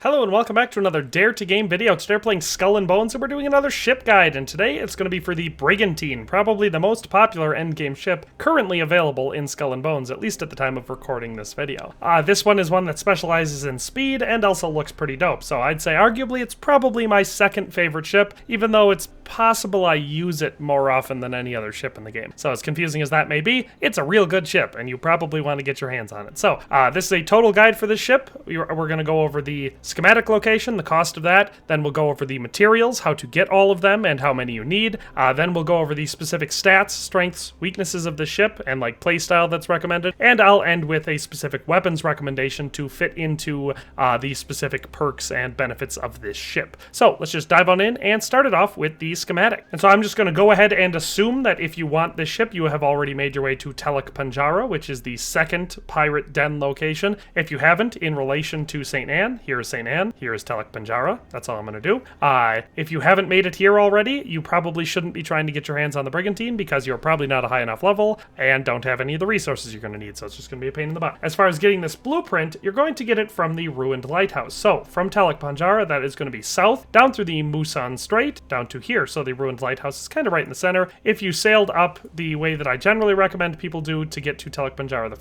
Hello and welcome back to another Dare to Game video. Today we're playing Skull and Bones and we're doing another ship guide, and today it's going to be for the Brigantine, probably the most popular endgame ship currently available in Skull and Bones, at least at the time of recording this video. This one is one that specializes in speed and also looks pretty dope, so I'd say arguably it's probably my second favorite ship, even though it's possible I use it more often than any other ship in the game. So as confusing as that may be, it's a real good ship and you probably want to get your hands on it. So this is a total guide for this ship. We're going to go over the schematic location, the cost of that, then we'll go over the materials, how to get all of them and how many you need, then we'll go over the specific stats, strengths, weaknesses of the ship and like playstyle that's recommended, and I'll end with a specific weapons recommendation to fit into the specific perks and benefits of this ship. So let's just dive on in and start it off with the schematic. And so I'm just going to go ahead and assume that if you want this ship, you have already made your way to Telek Panjara, which is the second pirate den location. If you haven't, in relation to St. Anne, here is St. Anne, here is Telek Panjara. That's all I'm going to do. If you haven't made it here already, you probably shouldn't be trying to get your hands on the Brigantine because you're probably not a high enough level and don't have any of the resources you're going to need, so it's just going to be a pain in the butt. As far as getting this blueprint, you're going to get it from the ruined lighthouse. So from Telek Panjara, that is going to be south, down through the Musan Strait, down to here. So the ruined lighthouse is kind of right in the center. If you sailed up the way that I generally recommend people do to get to Telek Panjara the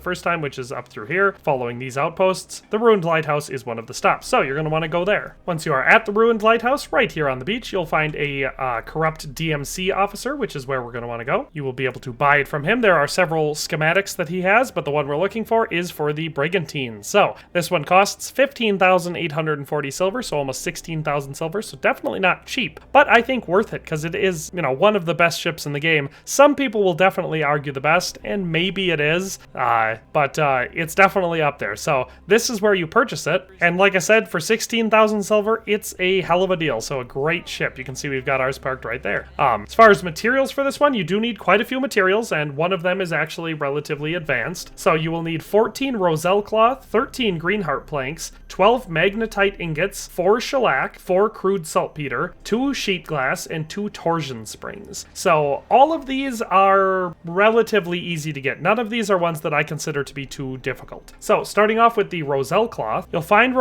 first time, which is up through here, following these outposts, the ruined lighthouse is one of the stops. So you're going to want to go there. Once you are at the ruined lighthouse, right here on the beach, you'll find a corrupt DMC officer, which is where we're going to want to go. You will be able to buy it from him. There are several schematics that he has, but the one we're looking for is for the Brigantine. So this one costs 15,840 silver, so almost 16,000 silver, so definitely not cheap, but I think worth it because it is, one of the best ships in the game. Some people will definitely argue the best, and maybe it is, but it's definitely up there. So this is where you purchase it, and like I said, for 16,000 silver, it's a hell of a deal. So a great ship. You can see we've got ours parked right there. As far as materials for this one, you do need quite a few materials, and one of them is actually relatively advanced. So you will need 14 roselle cloth, 13 greenheart planks, 12 magnetite ingots, 4 shellac, 4 crude saltpeter, 2 sheet glass, and 2 torsion springs. So all of these are relatively easy to get. None of these are ones that I consider to be too difficult. So starting off with the roselle cloth, you'll find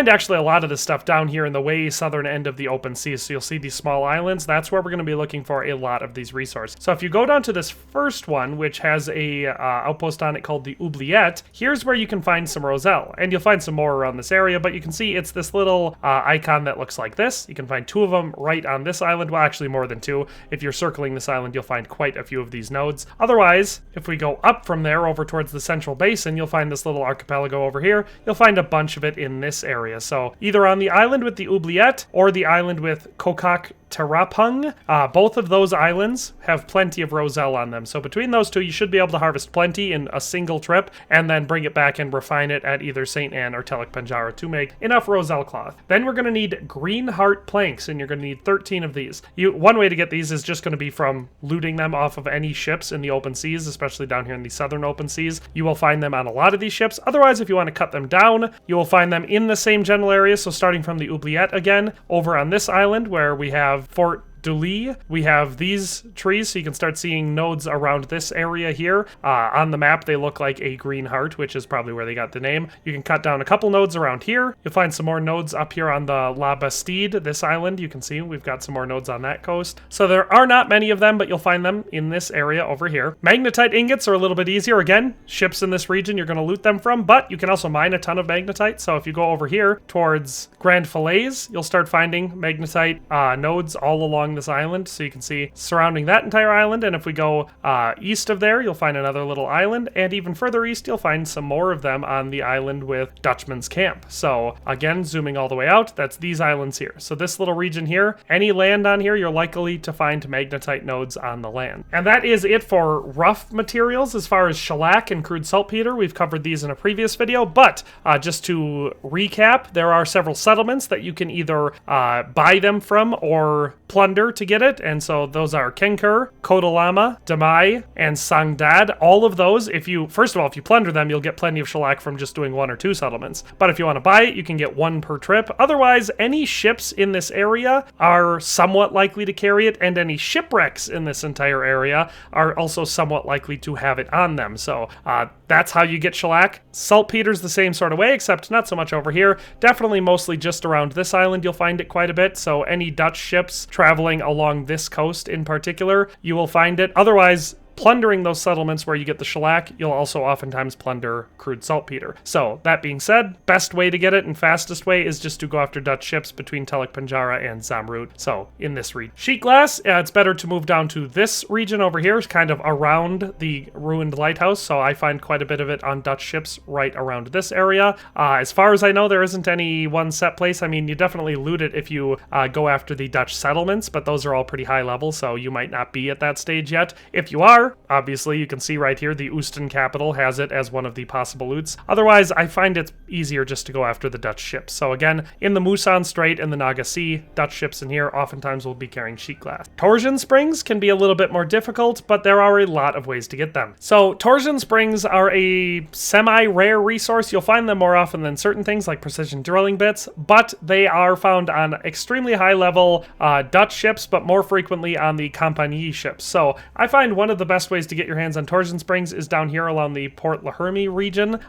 actually a lot of this stuff down here in the way southern end of the open sea. So you'll see these small islands. That's where we're going to be looking for a lot of these resources. So if you go down to this first one, which has a outpost on it called the Oubliette, here's where you can find some roselle, and you'll find some more around this area, but you can see it's this little icon that looks like this. You can find 2 of them right on this island. Well, actually more than 2. If you're circling this island, you'll find quite a few of these nodes. Otherwise, if we go up from there over towards the central basin, you'll find this little archipelago over here. You'll find a bunch of it in this area. So either on the island with the Oubliette or the island with Kokak Terapung. Both of those islands have plenty of roselle on them. So between those two, you should be able to harvest plenty in a single trip and then bring it back and refine it at either St. Anne or Telek Panjara to make enough roselle cloth. Then we're going to need green heart planks, and you're going to need 13 of these. One way to get these is just going to be from looting them off of any ships in the open seas, especially down here in the southern open seas. You will find them on a lot of these ships. Otherwise, if you want to cut them down, you will find them in the same general area. So starting from the Oubliette again, over on this island where we have Fort Duli, we have these trees, so you can start seeing nodes around this area here. On the map, they look like a green heart, which is probably where they got the name. You can cut down a couple nodes around here. You'll find some more nodes up here on the La Bastide, this island. You can see we've got some more nodes on that coast. So there are not many of them, but you'll find them in this area over here. Magnetite ingots are a little bit easier. Again, ships in this region you're going to loot them from, but you can also mine a ton of magnetite. So if you go over here towards Grand Falaise, you'll start finding magnetite nodes all along this island, so you can see surrounding that entire island. And if we go east of there, you'll find another little island, and even further east you'll find some more of them on the island with Dutchman's Camp. So again, zooming all the way out, that's these islands here. So this little region here, any land on here, you're likely to find magnetite nodes on the land. And that is it for rough materials. As far as shellac and crude saltpeter, we've covered these in a previous video, but just to recap, there are several settlements that you can either buy them from or plunder saltpeter to get it, and so those are Kenkur, Kodalama, Damai, and Sangdad. All of those, first of all, if you plunder them, you'll get plenty of shellac from just doing 1 or 2 settlements. But if you want to buy it, you can get 1 per trip. Otherwise, any ships in this area are somewhat likely to carry it, and any shipwrecks in this entire area are also somewhat likely to have it on them. So that's how you get shellac. Saltpeter's the same sort of way, except not so much over here. Definitely mostly just around this island you'll find it quite a bit. So any Dutch ships traveling along this coast in particular, you will find it. Otherwise, plundering those settlements where you get the shellac, you'll also oftentimes plunder crude saltpeter. So, that being said, best way to get it and fastest way is just to go after Dutch ships between Teluk Penjara and Zamrud. So, in this region. Sheet glass, it's better to move down to this region over here, kind of around the ruined lighthouse. So, I find quite a bit of it on Dutch ships right around this area. As far as I know, there isn't any one set place. I mean, you definitely loot it if you go after the Dutch settlements, but those are all pretty high level, so you might not be at that stage yet. If you are, obviously, you can see right here, the Oostin capital has it as one of the possible loots. Otherwise, I find it's easier just to go after the Dutch ships. So again, in the Musan Strait and the Naga Sea, Dutch ships in here oftentimes will be carrying sheet glass. Torsion springs can be a little bit more difficult, but there are a lot of ways to get them. So torsion springs are a semi-rare resource. You'll find them more often than certain things like precision drilling bits, but they are found on extremely high-level Dutch ships, but more frequently on the Compagnie ships. So I find one of the best ways to get your hands on torsion springs is down here along the Port Lahermi region.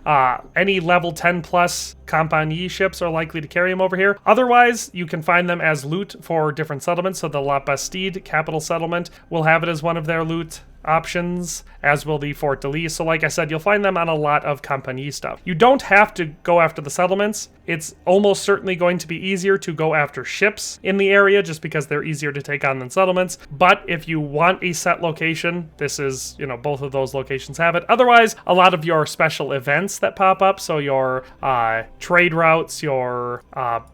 Any level 10 plus Compagnie ships are likely to carry them over here. Otherwise, you can find them as loot for different settlements. So the La Bastide capital settlement will have it as one of their loot options, as will the Fort de Lis. So like I said, you'll find them on a lot of Compagnie stuff. You don't have to go after the settlements. It's almost certainly going to be easier to go after ships in the area just because they're easier to take on than settlements. But if you want a set location, this is, both of those locations have it. Otherwise, a lot of your special events that pop up, so your trade routes, your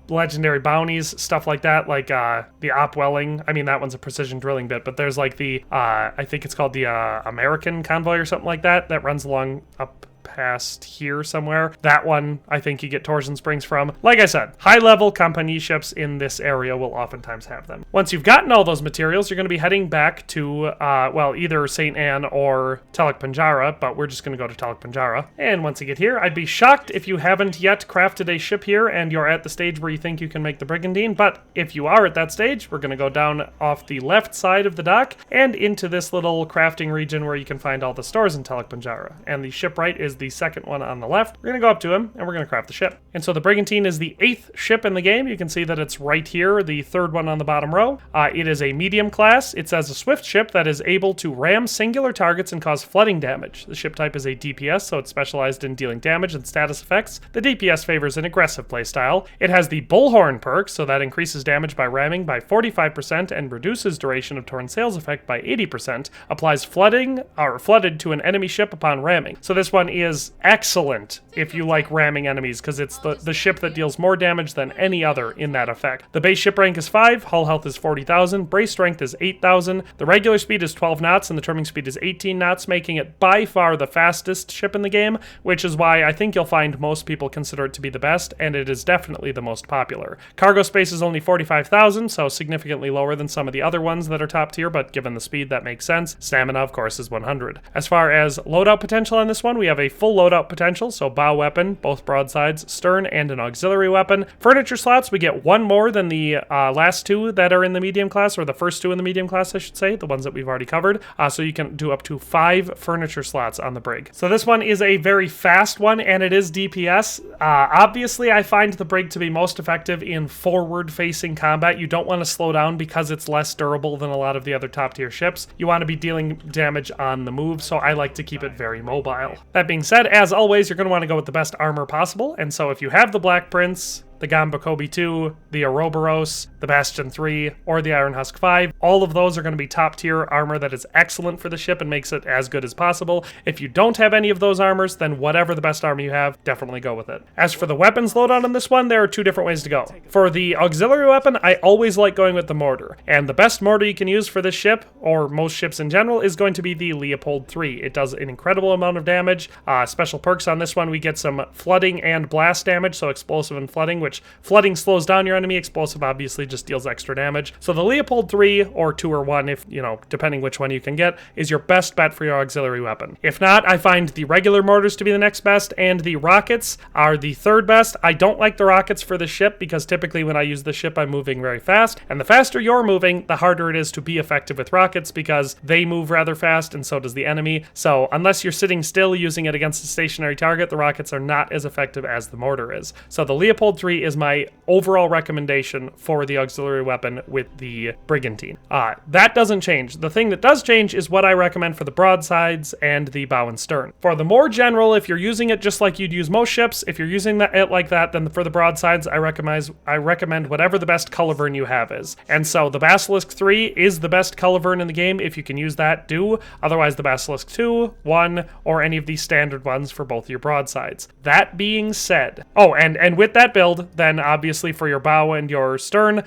legendary bounties, stuff like that, like the Opwelling. I mean, that one's a precision drilling bit, but there's like the, I think it's called the American Convoy or something like that runs along up past here somewhere. That one, I think you get torsion springs from. Like I said, high-level Compagnie ships in this area will oftentimes have them. Once you've gotten all those materials, you're going to be heading back to, either St. Anne or Teluk Penjara, but we're just going to go to Teluk Penjara. And once you get here, I'd be shocked if you haven't yet crafted a ship here and you're at the stage where you think you can make the Brigantine, but if you are at that stage, we're going to go down off the left side of the dock and into this little crafting region where you can find all the stores in Teluk Penjara. And the shipwright is the second one on the left. We're going to go up to him and we're going to craft the ship. And so the Brigantine is the 8th ship in the game. You can see that it's right here, the 3rd one on the bottom row. It is a medium class. It says a swift ship that is able to ram singular targets and cause flooding damage. The ship type is a DPS, so it's specialized in dealing damage and status effects. The DPS favors an aggressive playstyle. It has the Bullhorn perk, so that increases damage by ramming by 45% and reduces duration of torn sails effect by 80%. Applies flooded to an enemy ship upon ramming. So this one is excellent if you like ramming enemies, because it's the ship that deals more damage than any other in that effect. The base ship rank is 5, hull health is 40,000, brace strength is 8,000, the regular speed is 12 knots, and the trimming speed is 18 knots, making it by far the fastest ship in the game, which is why I think you'll find most people consider it to be the best, and it is definitely the most popular. Cargo space is only 45,000, so significantly lower than some of the other ones that are top tier, but given the speed, that makes sense. Stamina, of course, is 100. As far as loadout potential on this one, we have a full loadout potential, so bow weapon, both broadsides, stern, and an auxiliary weapon. Furniture slots, we get one more than the last two that are in the medium class, or the first two in the medium class, I should say, the ones that we've already covered. So you can do up to 5 furniture slots on the brig. So this one is a very fast one, and it is DPS. Obviously, I find the brig to be most effective in forward-facing combat. You don't want to slow down because it's less durable than a lot of the other top-tier ships. You want to be dealing damage on the move, so I like to keep it very mobile. That being said, as always, you're going to want to go with the best armor possible, and so if you have the Black Prince, the Gambakobi 2, the Ouroboros, the Bastion 3, or the Iron Husk 5. All of those are going to be top tier armor that is excellent for the ship and makes it as good as possible. If you don't have any of those armors, then whatever the best armor you have, definitely go with it. As for the weapons loadout on this one, there are 2 different ways to go. For the auxiliary weapon, I always like going with the mortar. And the best mortar you can use for this ship, or most ships in general, is going to be the Leopold 3. It does an incredible amount of damage. Special perks on this one, we get some flooding and blast damage, so explosive and flooding, which which flooding slows down your enemy, explosive obviously just deals extra damage. So the Leopold 3 or 2 or 1, if depending which one you can get, is your best bet for your auxiliary weapon. If not, I find the regular mortars to be the next best, and the rockets are the third best. I don't like the rockets for the ship because typically when I use the ship, I'm moving very fast, and the faster you're moving, the harder it is to be effective with rockets because they move rather fast, and so does the enemy. So unless you're sitting still using it against a stationary target, the rockets are not as effective as the mortar is. So the Leopold 3 is my overall recommendation for the auxiliary weapon with the Brigantine. That doesn't change. The thing that does change is what I recommend for the broadsides and the bow and stern. For the more general, if you're using it just like you'd use most ships, if you're using it like that, then for the broadsides, I recommend whatever the best culliverne you have is. And so the Basilisk 3 is the best culliverne in the game. If you can use that, do. Otherwise, the Basilisk 2, 1, or any of these standard ones for both your broadsides. That being said, and with that build, then obviously for your bow and your stern,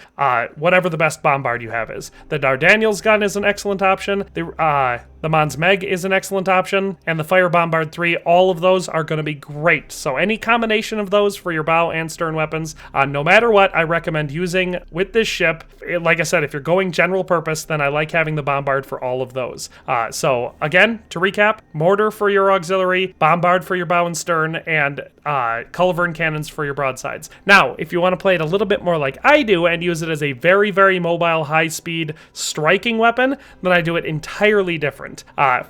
whatever the best bombard you have is. The Dardanelles gun is an excellent option. The Mons Meg is an excellent option, and the Fire Bombard 3, all of those are going to be great. So any combination of those for your bow and stern weapons, no matter what, I recommend using with this ship. Like I said, if you're going general purpose, then I like having the Bombard for all of those. So again, to recap, mortar for your auxiliary, bombard for your bow and stern, and culliverne cannons for your broadsides. Now, if you want to play it a little bit more like I do and use it as a very, very mobile, high-speed striking weapon, then I do it entirely different.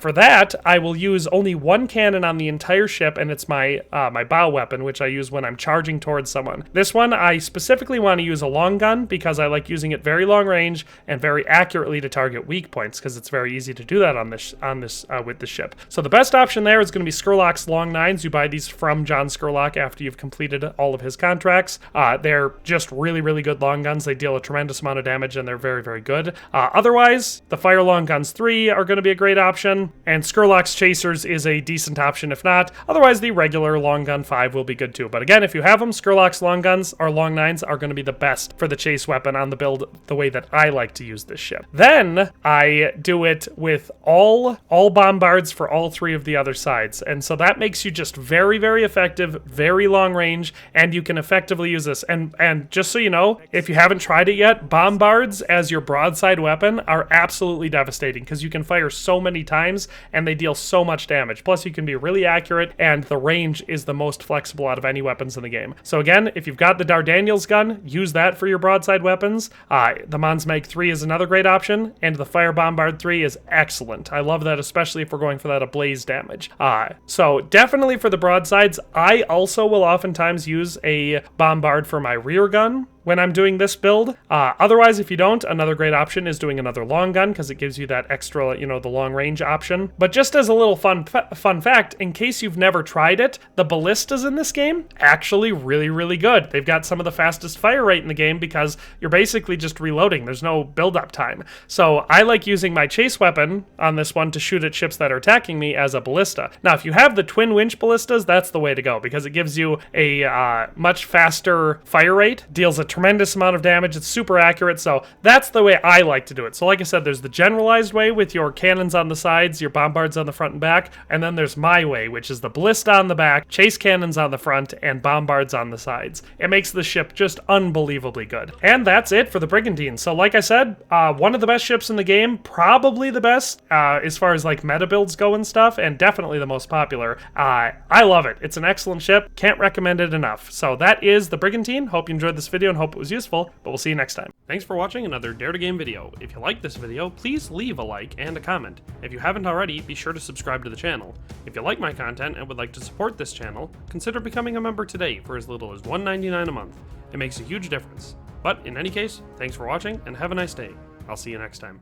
For that, I will use only one cannon on the entire ship, and it's my bow weapon, which I use when I'm charging towards someone. This one, I specifically want to use a long gun because I like using it very long range and very accurately to target weak points, because it's very easy to do that with the ship. So the best option there is going to be Skurlock's Long 9s. You buy these from John Skurlock after you've completed all of his contracts. They're just really, really good long guns. They deal a tremendous amount of damage, and they're very, very good. Otherwise, the Fire Long Guns 3 are going to be a great option, and Skurlock's Chasers is a decent option if not. Otherwise, the regular Long Gun 5 will be good too. But again, if you have them, Skurlock's Long Guns or Long 9s are going to be the best for the chase weapon on the build the way that I like to use this ship. Then I do it with all bombards for all 3 of the other sides, and so that makes you just very, very effective, very long range, and you can effectively use this. And just so you know, if you haven't tried it yet, bombards as your broadside weapon are absolutely devastating because you can fire so many times and they deal so much damage. Plus, you can be really accurate, and the range is the most flexible out of any weapons in the game. So again, if you've got the Dardanelles gun, use that for your broadside weapons. The Mons Meg 3 is another great option, and the Fire Bombard 3 is excellent. I love that, especially if we're going for that ablaze damage. So definitely for the broadsides, I also will oftentimes use a bombard for my rear gun when I'm doing this build. Otherwise, if you don't, another great option is doing another long gun because it gives you that extra, the long range option. But just as a little fun fact, in case you've never tried it, the ballistas in this game actually really, really good. They've got some of the fastest fire rate in the game because you're basically just reloading. There's no build-up time. So I like using my chase weapon on this one to shoot at ships that are attacking me as a ballista. Now, if you have the twin winch ballistas, that's the way to go because it gives you a much faster fire rate, deals a tremendous amount of damage. It's super accurate, so that's the way I like to do it. So like I said, there's the generalized way with your cannons on the sides, your bombards on the front and back, and then there's my way, which is the ballista on the back, chase cannons on the front, and bombards on the sides. It makes the ship just unbelievably good. And that's it for the Brigantine. So like I said, one of the best ships in the game, probably the best as far as like meta builds go and stuff, and definitely the most popular. I love it. It's an excellent ship. Can't recommend it enough. So that is the Brigantine. Hope you enjoyed this video and hope it was useful, but we'll see you next time. Thanks for watching another Dare to Game video. If you liked this video, please leave a like and a comment. If you haven't already, be sure to subscribe to the channel. If you like my content and would like to support this channel, consider becoming a member today for as little as $1.99 a month. It makes a huge difference. But in any case, thanks for watching and have a nice day. I'll see you next time.